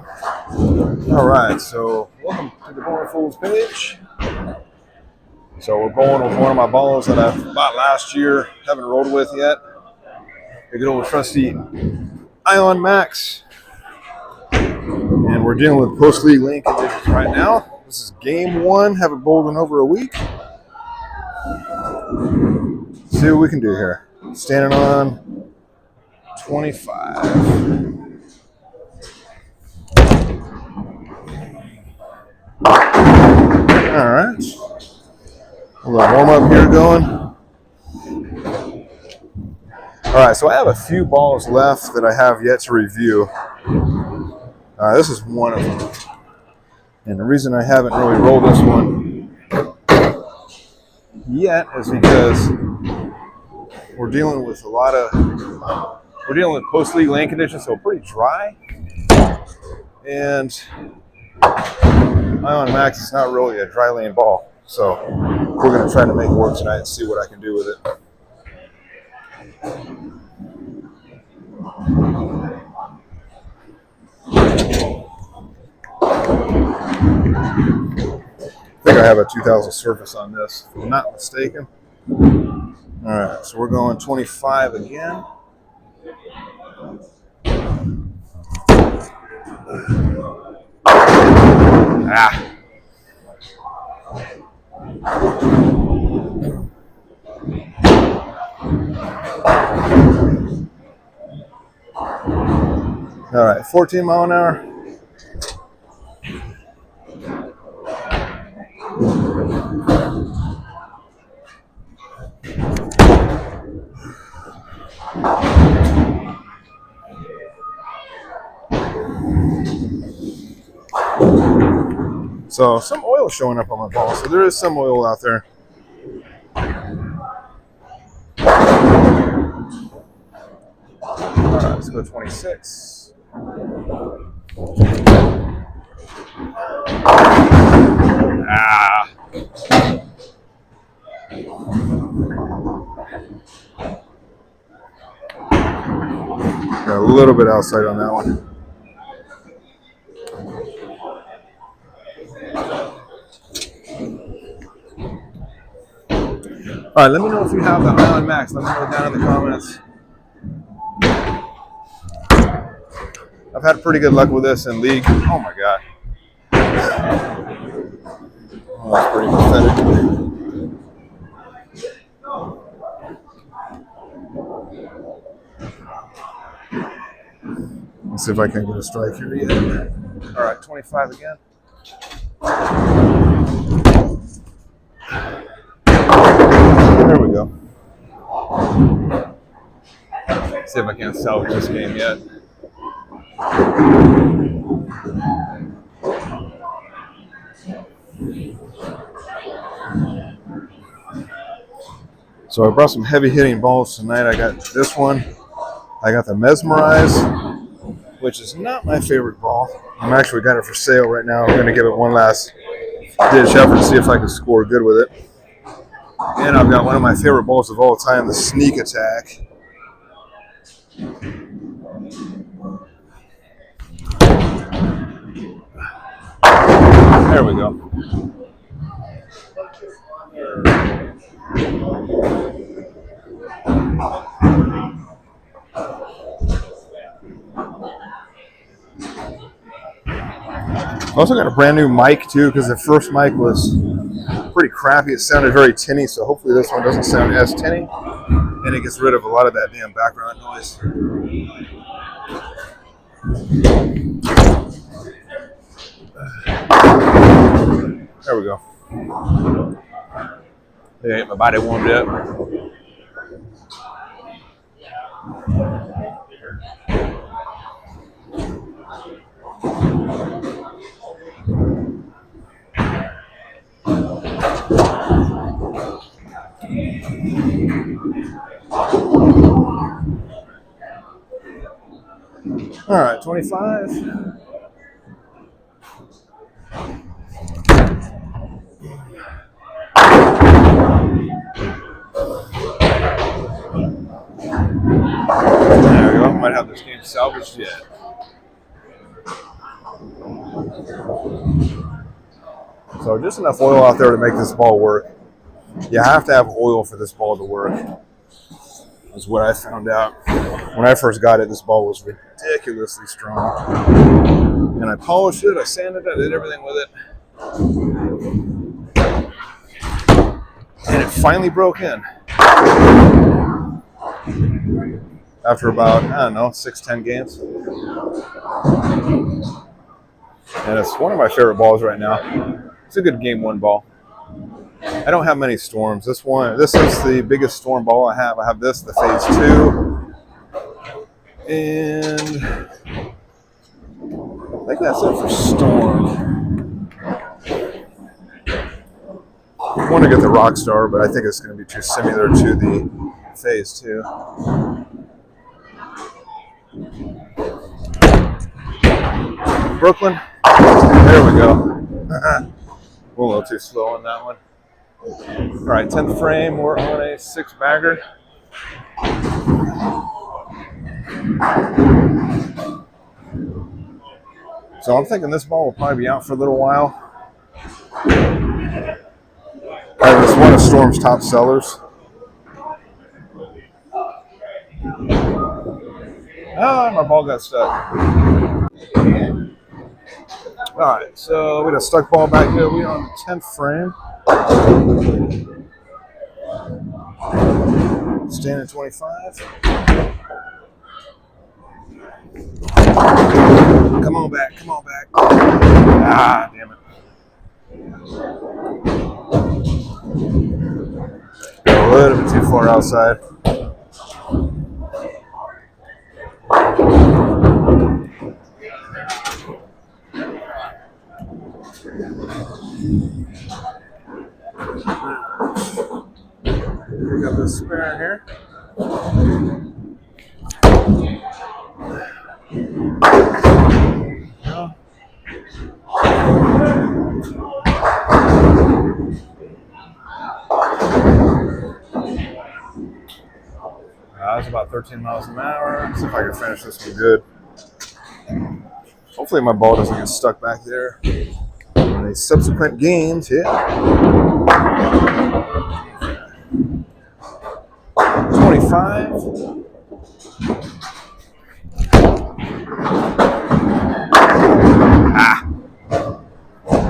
All right, so welcome to the Bowling Fools page. So we're bowling with one of my balls that I bought last year, haven't rolled with yet. The good old trusty Ion Max. And we're dealing with post-league lane conditions right now. This is game one, haven't bowled in over a week. See what we can do here. Standing on 25. All right. A little warm up here going. All right, so I have a few balls left that I have yet to review. This is one of them. And the reason I haven't really rolled this one yet is because we're dealing with post-league lane conditions, so pretty dry. And Ion Max is not really a dry lane ball. So we're going to try to make it work tonight and see what I can do with it. I think I have a 2000 surface on this, if I'm not mistaken. All right, so we're going 25 again. All right, 14 mile an hour. So some oil showing up on my ball. So there is some oil out there. All right, let's go 26. Got a little bit outside on that one. All right, let me know if you have the Ion Max. Let me know down in the comments. I've had pretty good luck with this in league. Oh my god. Oh, that's pretty pathetic. Let's see if I can get a strike here yet. All right, 25 again. There we go. Let's see if I can't salvage this game yet. So I brought some heavy hitting balls tonight. I got this one. I got the Mesmerize, which is not my favorite ball. I'm actually got it for sale right now. I'm going to give it one last ditch effort to see if I can score good with it. And I've got one of my favorite balls of all time, the Sneak Attack. There we go. I also got a brand new mic too, because the first mic was pretty crappy. It sounded very tinny, so hopefully this one doesn't sound as tinny, and it gets rid of a lot of that damn background noise. There we go. Yeah, get my body warmed up. All right, 25. There we go. Might have this game salvaged yet. So just enough oil out there to make this ball work. You have to have oil for this ball to work. That's what I found out. When I first got it, this ball was ridiculously strong. And I polished it, I sanded it, I did everything with it. And it finally broke in. After about, I don't know, 6-10 games. And it's one of my favorite balls right now. It's a good game one ball. I don't have many storms. This is the biggest storm ball I have. I have this, the phase 2. And I think that's it for storm. I want to get the Rockstar, but I think it's going to be too similar to the phase 2. Brooklyn. There we go. A little too slow on that one. All right, 10th frame. We're on a 6-bagger. So I'm thinking this ball will probably be out for a little while. It's one of Storm's top sellers. Oh, my ball got stuck. All right, so we got a stuck ball back here. We're on the 10th frame. Standing 25. Come on back, come on back. Ah, damn it. A little bit too far outside. We got this spare here. That's about 13 miles an hour. See if I can finish this one good. Hopefully my ball doesn't get stuck back there in the subsequent games. Yeah. 25.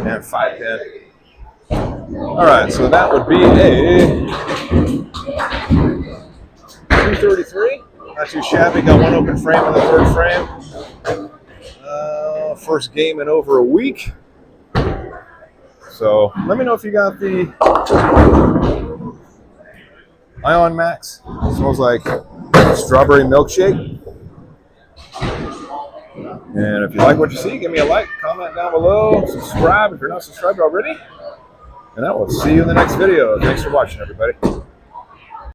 And 5 pin. All right, so that would be a 233. Not too shabby. Got one open frame in the 3rd frame. First game in over a week. So let me know if you got the Ion Max. It smells like strawberry milkshake. And if you like what you see, give me a like, comment down below, subscribe if you're not subscribed already. And I will see you in the next video. Thanks for watching, everybody.